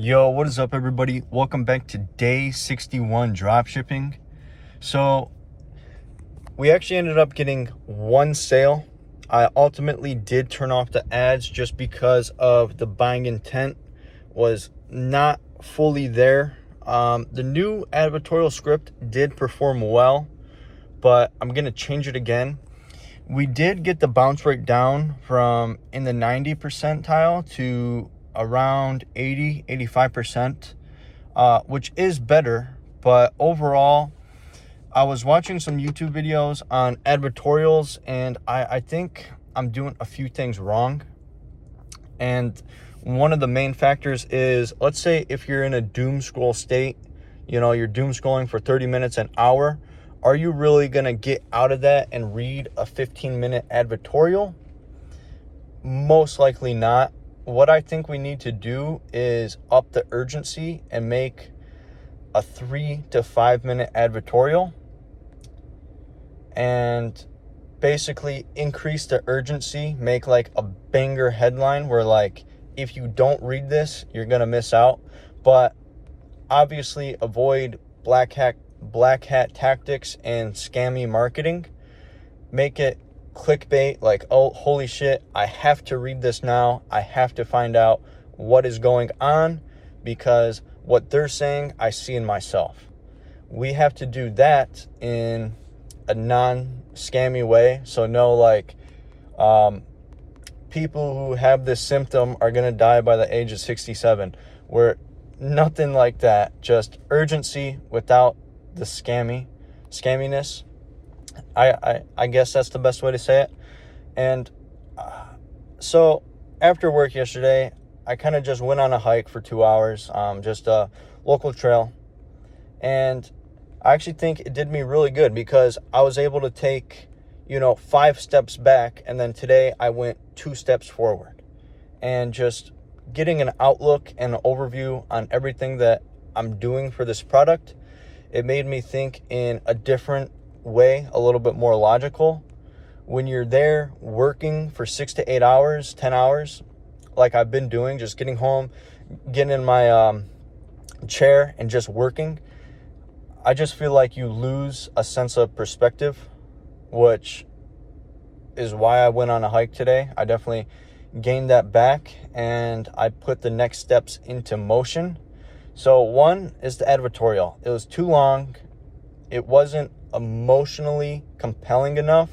Yo, what is up, everybody? Welcome back to day 61 dropshipping. So we actually ended up getting one sale. I ultimately did turn off the ads just because of the buying intent was not fully there. The new advertorial script did perform well, but I'm going to change it again. We did get the bounce rate down from in the 90 percentile to around 85%, which is better. But overall, I was watching some YouTube videos on advertorials, and I think I'm doing a few things wrong. And one of the main factors is, let's say if you're in a doom scroll state, you're doom scrolling for 30 minutes, an hour. Are you really going to get out of that and read a 15-minute advertorial? Most likely not. What I think we need to do is up the urgency and make a 3 to 5 minute advertorial and basically increase the urgency, make like a banger headline where like, if you don't read this, you're going to miss out. But obviously avoid black hat tactics and scammy marketing. Make it clickbait, like, oh, holy shit, I have to read this now. I have to find out what is going on because what they're saying, I see in myself. We have to do that in a non-scammy way. So no, like, people who have this symptom are going to die by the age of 67. We're nothing like that. Just urgency without the scamminess. I guess that's the best way to say it. And so after work yesterday, I kind of just went on a hike for 2 hours, just a local trail. And I actually think it did me really good because I was able to take, 5 steps back. And then today I went 2 steps forward. And just getting an outlook and an overview on everything that I'm doing for this product, it made me think in a different way, a little bit more logical. When you're there working for 6 to 8 hours, 10 hours, like I've been doing, just getting home, getting in my chair and just working, I just feel like you lose a sense of perspective, which is why I went on a hike today. I definitely gained that back and I put the next steps into motion. So one is the advertorial. It was too long. It wasn't emotionally compelling enough,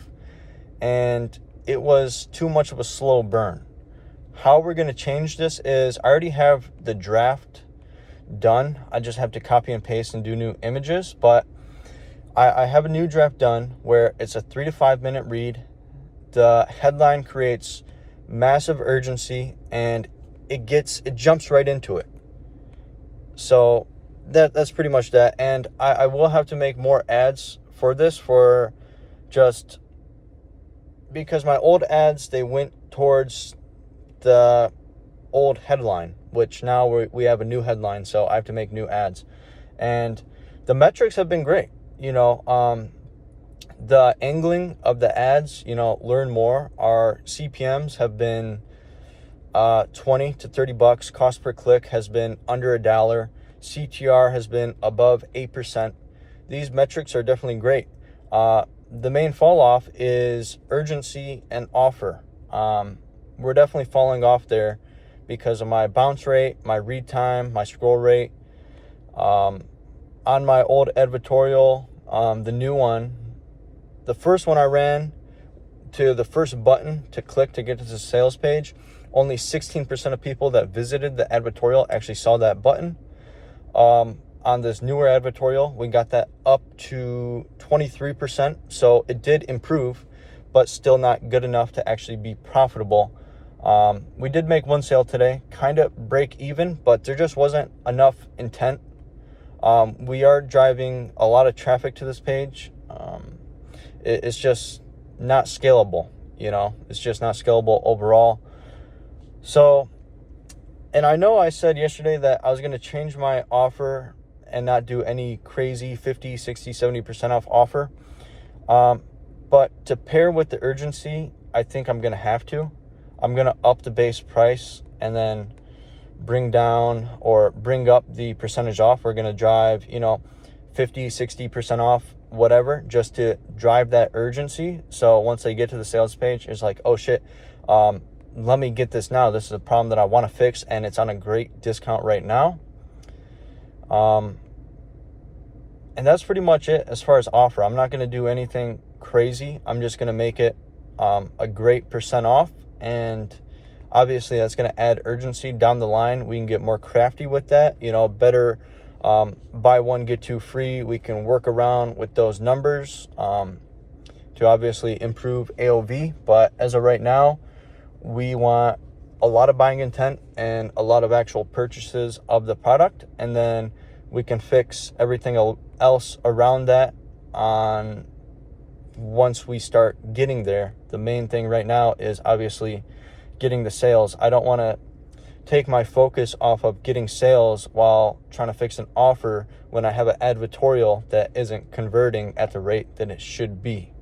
and it was too much of a slow burn. How we're going to change this is I already have the draft done. I just have to copy and paste and do new images, but I have a new draft done where it's a 3 to 5 minute read. The headline creates massive urgency and it jumps right into it. So that's pretty much that. And I will have to make more ads for this, for just because my old ads, they went towards the old headline, which now we have a new headline, so I have to make new ads. And the metrics have been great. The angling of the ads, learn more. Our CPMs have been $20 to $30. Cost per click has been under $1. CTR has been above 8%. These metrics are definitely great. The main fall off is urgency and offer. We're definitely falling off there because of my bounce rate, my read time, my scroll rate. On my old advertorial, the new one, the first one I ran to the first button to click to get to the sales page, only 16% of people that visited the advertorial actually saw that button. On this newer advertorial, we got that up to 23%. So it did improve, but still not good enough to actually be profitable. We did make one sale today, kind of break even, but there just wasn't enough intent. We are driving a lot of traffic to this page. It's just not scalable, it's just not scalable overall. So, and I know I said yesterday that I was going to change my offer and not do any crazy 50, 60, 70% off offer. But to pair with the urgency, I think I'm going to have to. I'm going to up the base price and then bring down or bring up the percentage off. We're going to drive, 50, 60% off, whatever, just to drive that urgency. So once they get to the sales page, it's like, oh shit, let me get this now. This is a problem that I want to fix, and it's on a great discount right now. And that's pretty much it as far as offer. I'm not going to do anything crazy. I'm just going to make it a great percent off, and obviously that's going to add urgency down the line. We can get more crafty with that, better buy one get two free. We can work around with those numbers to obviously improve AOV, but as of right now, we want a lot of buying intent and a lot of actual purchases of the product, and then we can fix everything else around that on once we start getting there. The main thing right now is obviously getting the sales. I don't want to take my focus off of getting sales while trying to fix an offer when I have an advertorial that isn't converting at the rate that it should be.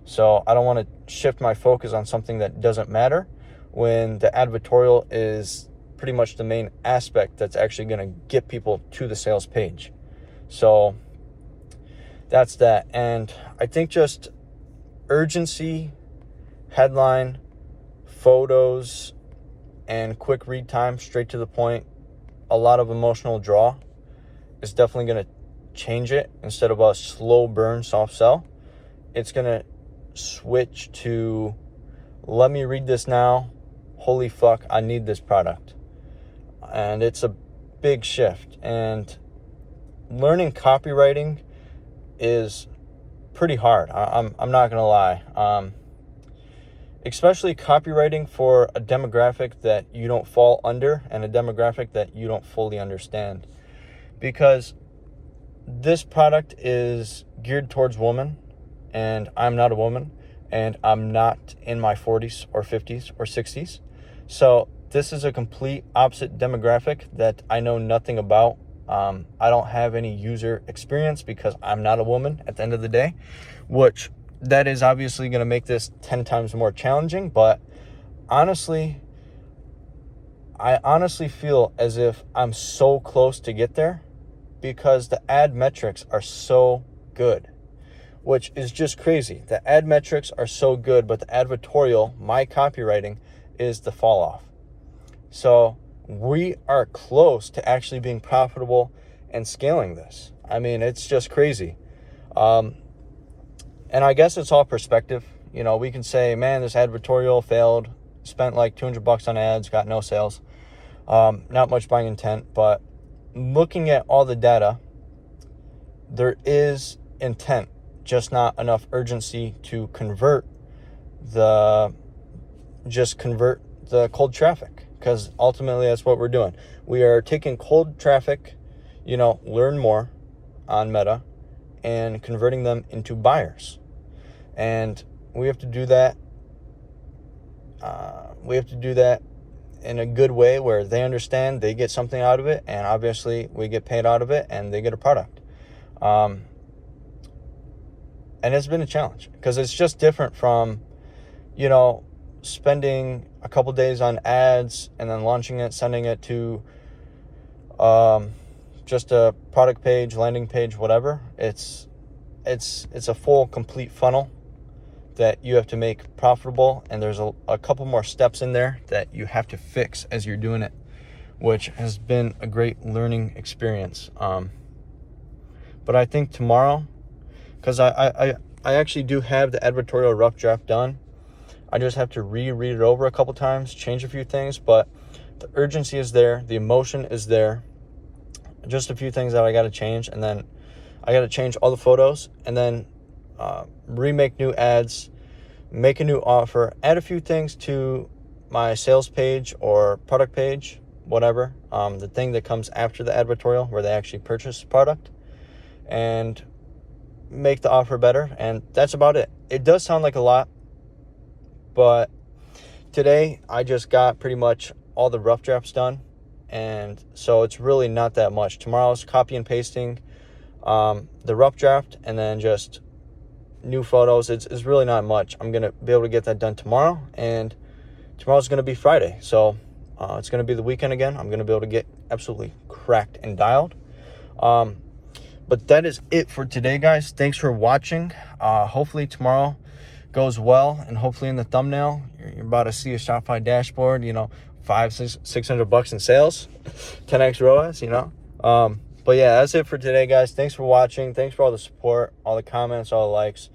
So I don't want to shift my focus on something that doesn't matter when the advertorial is pretty much the main aspect that's actually going to get people to the sales page. So that's that. And I think just urgency, headline, photos, and quick read time, straight to the point, a lot of emotional draw is definitely going to change it. Instead of a slow burn soft sell, it's going to switch to, let me read this now. Holy fuck, I need this product. And it's a big shift. And learning copywriting is pretty hard. I'm not going to lie. Especially copywriting for a demographic that you don't fall under and a demographic that you don't fully understand. Because this product is geared towards women, and I'm not a woman, and I'm not in my 40s or 50s or 60s. So this is a complete opposite demographic that I know nothing about. I don't have any user experience because I'm not a woman at the end of the day, which that is obviously going to make this 10 times more challenging. But honestly, I honestly feel as if I'm so close to get there because the ad metrics are so good, which is just crazy. The ad metrics are so good, but the advertorial, my copywriting, is the fall off. So we are close to actually being profitable and scaling this. I mean, it's just crazy. And I guess it's all perspective. We can say, man, this advertorial failed, spent like $200 on ads, got no sales, not much buying intent. But looking at all the data, there is intent, just not enough urgency to convert the cold traffic, because ultimately that's what we're doing. We are taking cold traffic, learn more on Meta, and converting them into buyers. And we have to do that. In a good way where they understand, they get something out of it, and obviously we get paid out of it, and they get a product. And it's been a challenge because it's just different from, spending a couple days on ads and then launching it, sending it to just a product page, landing page, whatever. It's a full, complete funnel that you have to make profitable, and there's a couple more steps in there that you have to fix as you're doing it, which has been a great learning experience. But I think tomorrow, because I actually do have the advertorial rough draft done, I just have to reread it over a couple times, change a few things, but the urgency is there, the emotion is there. Just a few things that I got to change, and then I got to change all the photos, and then remake new ads, make a new offer, add a few things to my sales page or product page, whatever, the thing that comes after the advertorial where they actually purchase the product, and make the offer better. And that's about it. It does sound like a lot, but today I just got pretty much all the rough drafts done, and so it's really not that much. Tomorrow's copy and pasting the rough draft, and then just new photos. It's really not much. I'm going to be able to get that done tomorrow, and tomorrow's going to be Friday. So It's going to be the weekend again. I'm going to be able to get absolutely cracked and dialed. But that is it for today, guys. Thanks for watching. Hopefully tomorrow goes well, and hopefully in the thumbnail you're about to see a Shopify dashboard, you know, $600 in sales, 10x ROAS, you know. But yeah, that's it for today, guys. Thanks for watching. Thanks for all the support, all the comments, all the likes.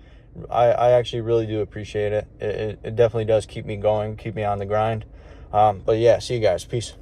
I actually really do appreciate it. It definitely does keep me going, keep me on the grind. But yeah, see you guys. Peace.